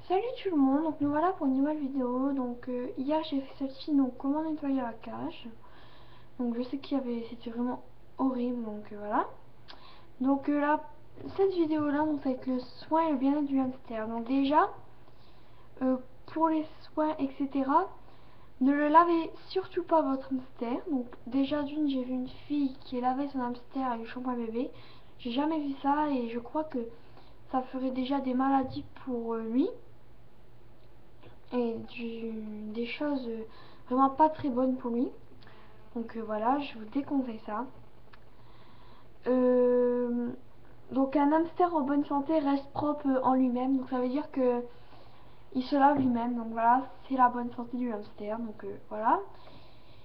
Salut tout le monde, donc nous voilà pour une nouvelle vidéo. Hier j'ai fait celle-ci, donc comment nettoyer la cage. Donc je sais c'était vraiment horrible, voilà. Là, cette vidéo là, donc ça va être le soin et le bien-être du hamster. Donc déjà, pour les soins etc, ne le lavez surtout pas votre hamster. Donc déjà d'une, j'ai vu une fille qui lavait son hamster avec le shampoing bébé. J'ai jamais vu ça et je crois que ça ferait déjà des maladies pour lui. Et des choses vraiment pas très bonnes pour lui. Voilà, je vous déconseille ça. Euh, donc un hamster en bonne santé reste propre en lui-même, donc ça veut dire que il se lave lui-même, donc voilà, c'est la bonne santé du hamster. Voilà.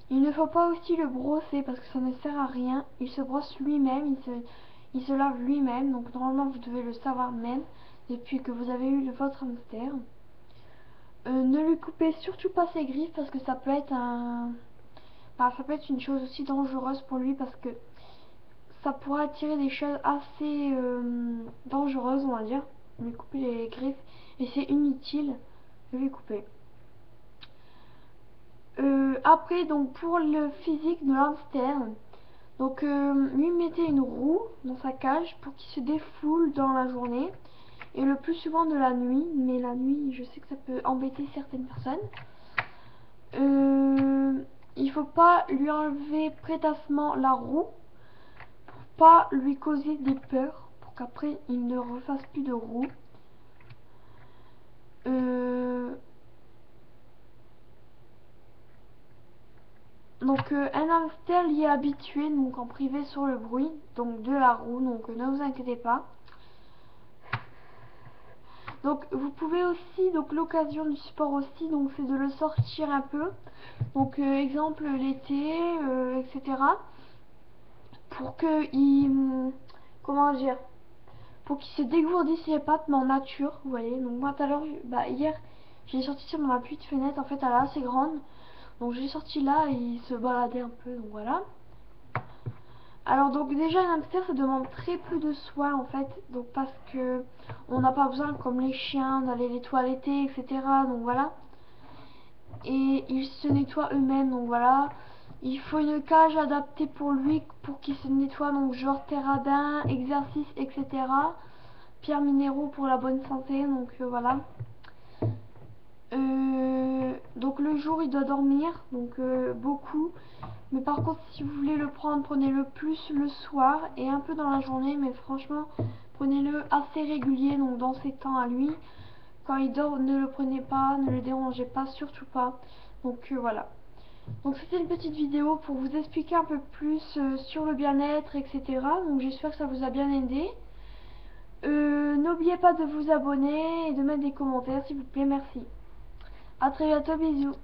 Il ne faut pas aussi le brosser parce que ça ne sert à rien. Il se brosse lui-même, il se lave lui-même, donc normalement vous devez le savoir même depuis que vous avez eu votre hamster. Ne lui coupez surtout pas ses griffes parce que ça peut être ça peut être une chose aussi dangereuse pour lui parce que ça pourrait attirer des choses assez dangereuses, on va dire. Lui couper les griffes et c'est inutile de lui couper. Après, donc pour le physique de l'hamster, lui mettez une roue dans sa cage pour qu'il se défoule dans la journée et le plus souvent de la nuit, mais la nuit je sais que ça peut embêter certaines personnes. Il faut pas lui enlever prétacement la roue pour pas lui causer des peurs, pour qu'après il ne refasse plus de roue. Un hamster y est habitué, donc en privé sur le bruit donc de la roue, donc ne vous inquiétez pas. Donc vous pouvez aussi, donc l'occasion du sport aussi, donc c'est de le sortir un peu. Exemple l'été, etc. Pour que comment dire, pour qu'il se dégourdisse les pattes mais en nature, vous voyez. Donc moi tout à l'heure, hier, j'ai sorti sur ma petite fenêtre, en fait elle est assez grande. Donc j'ai sorti là et il se baladait un peu, donc voilà. Alors donc déjà un hamster ça demande très peu de soins en fait, donc parce que on n'a pas besoin comme les chiens d'aller les toiletter etc. Donc voilà. Et ils se nettoient eux-mêmes, donc voilà. Il faut une cage adaptée pour lui pour qu'il se nettoie, donc genre terradin, exercice etc. Pierres minéraux pour la bonne santé, voilà. Donc le jour il doit dormir, beaucoup. Mais par contre si vous voulez le prendre, prenez-le plus le soir et un peu dans la journée. Mais franchement, prenez-le assez régulier, donc dans ses temps à lui. Quand il dort, ne le prenez pas, ne le dérangez pas, surtout pas. Voilà. Donc c'était une petite vidéo pour vous expliquer un peu plus sur le bien-être, etc. Donc j'espère que ça vous a bien aidé. N'oubliez pas de vous abonner et de mettre des commentaires s'il vous plaît, merci. A très bientôt, bisous.